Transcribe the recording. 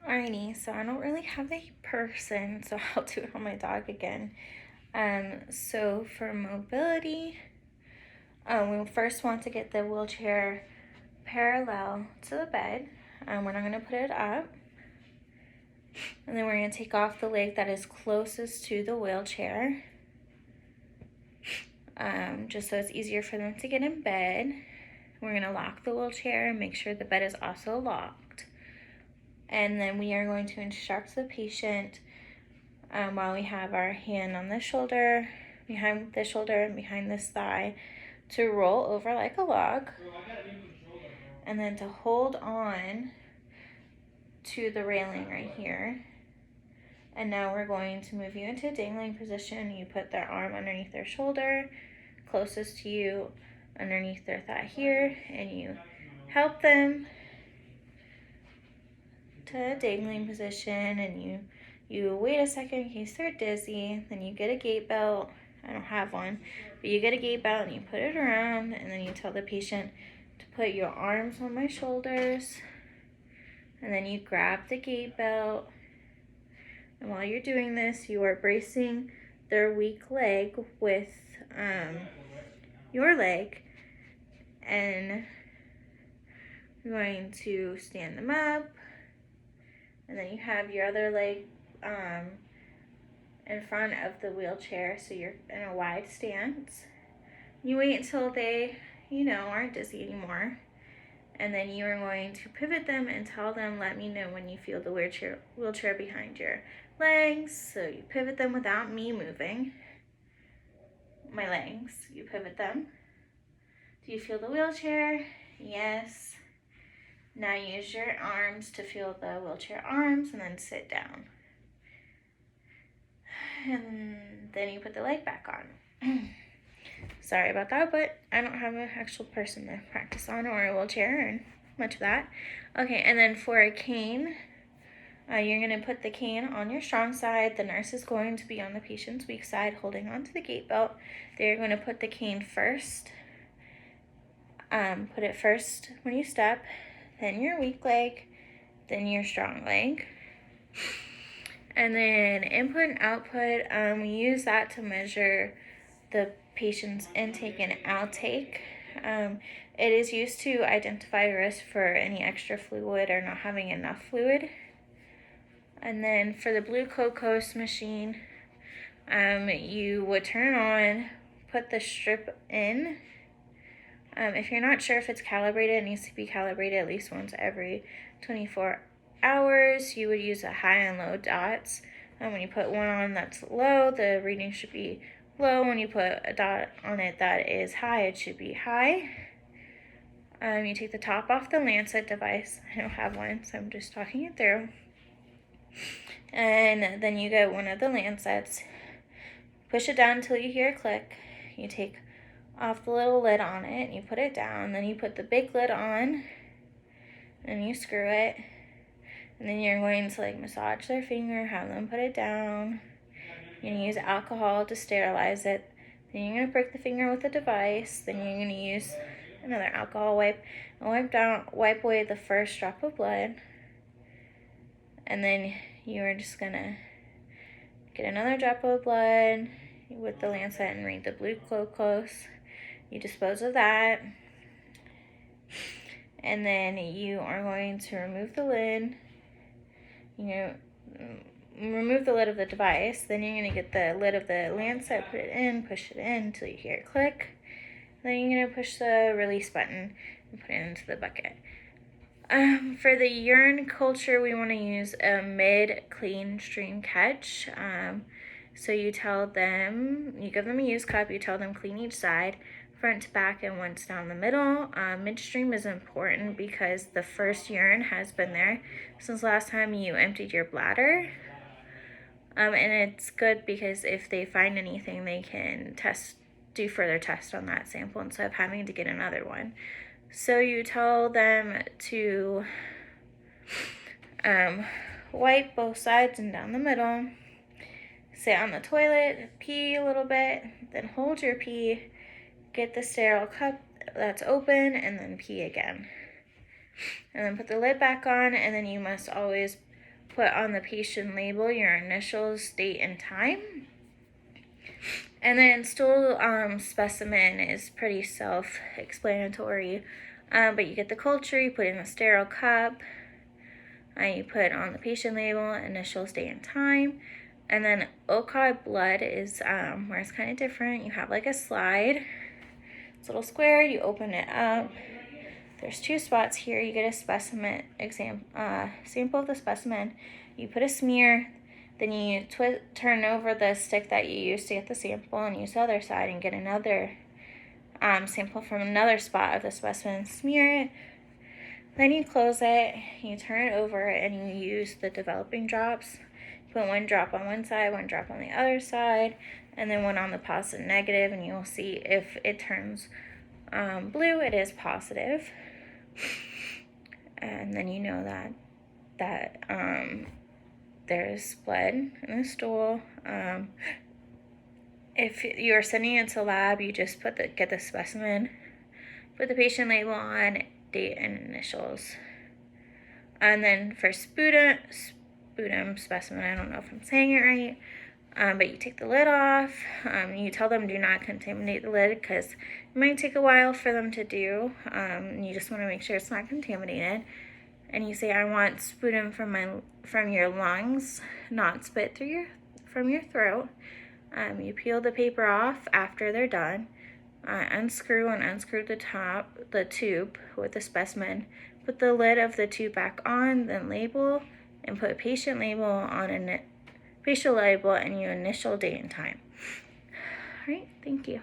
Alrighty, so I don't really have a person, so I'll do it on my dog again. So for mobility, we first want to get the wheelchair parallel to the bed. We're not going to put it up. And then we're going to take off the leg that is closest to the wheelchair, just so it's easier for them to get in bed. We're going to lock the wheelchair and make sure the bed is also locked. And then we are going to instruct the patient while we have our hand on the shoulder, behind the shoulder and behind this thigh, to roll over like a log. And then to hold on to the railing right here. And now we're going to move you into a dangling position. You put their arm underneath their shoulder, closest to you, underneath their thigh here, and you help them to a dangling position, and you wait a second in case they're dizzy. Then you get a gait belt. I don't have one, but you get a gait belt and you put it around, and then you tell the patient to put your arms on my shoulders, and then you grab the gait belt. And while you're doing this, you are bracing their weak leg with your leg, and you're going to stand them up, and then you have your other leg in front of the wheelchair, so you're in a wide stance. You wait until they, aren't dizzy anymore, and then you are going to pivot them and tell them, let me know when you feel the wheelchair behind your legs. So you pivot them without me moving my legs. You pivot them. Do you feel the wheelchair? Yes. Now use your arms to feel the wheelchair arms, and then sit down. And then you put the leg back on. Sorry about that, but I don't have an actual person to practice on, or a wheelchair, or much of that. Okay, and then for a cane, you're going to put the cane on your strong side. The nurse is going to be on the patient's weak side, holding onto the gait belt. They're going to put the cane first. Put it first when you step, then your weak leg, then your strong leg. And then input and output, we use that to measure the patient's intake and outtake. It is used to identify risk for any extra fluid or not having enough fluid. And then for the Blue Cocos machine, you would turn on, put the strip in. If you're not sure if it's calibrated, it needs to be calibrated at least once every 24 hours. You would use a high and low dots. When you put one on that's low, the reading should be low. When you put a dot on it that is high, it should be high. You take the top off the Lancet device. I don't have one, so I'm just talking it through. And then you get one of the Lancets, push it down until you hear a click. You take off the little lid on it, and you put it down. Then you put the big lid on, and you screw it. And then you're going to massage their finger, have them put it down. You're going to use alcohol to sterilize it. Then you're going to prick the finger with the device. Then you're going to use another alcohol wipe and wipe away the first drop of blood. And then you are just going to get another drop of blood with the Lancet and read the Blue Cocos. You dispose of that. And then you are going to remove the lid. Remove the lid of the device. Then you're going to get the lid of the Lancet, put it in, push it in until you hear it click. Then you're going to push the release button and put it into the bucket. For the urine culture, we want to use a mid-clean stream catch. So you give them a used cup, you tell them clean each side, front to back, and once down the middle. Midstream is important because the first urine has been there since last time you emptied your bladder. And it's good because if they find anything, they can do further tests on that sample instead of having to get another one. So you tell them to wipe both sides and down the middle. Sit on the toilet, pee a little bit, then hold your pee, get the sterile cup that's open, and then pee again. And then put the lid back on, and then you must always put on the patient label your initials, date, and time. And then stool specimen is pretty self-explanatory, but you get the culture, you put in a sterile cup, you put on the patient label, initials, date, and time. And then OCOG blood is where it's kind of different. You have like a slide, it's a little square, you open it up. There's 2 spots here. You get a specimen sample of the specimen. You put a smear, then you turn over the stick that you used to get the sample and use the other side and get another sample from another spot of the specimen. Smear it. Then you close it, you turn it over, and you use the developing drops. Put 1 drop on one side, 1 drop on the other side, and then 1 on the positive and negative, and you'll see if it turns blue, it is positive. And then you know that there's blood in the stool. If you're sending it to lab, you just get the specimen, put the patient label on, date and initials. And then for sputum specimen, I don't know if I'm saying it right, but you take the lid off. You tell them do not contaminate the lid because it might take a while for them to do. You just want to make sure it's not contaminated. And you say, I want sputum from your lungs, not spit from your throat. You peel the paper off after they're done. Unscrew the tube with the specimen. Put the lid of the tube back on, then label, and put patient label on a patient label, and you initial date and time. All right, thank you.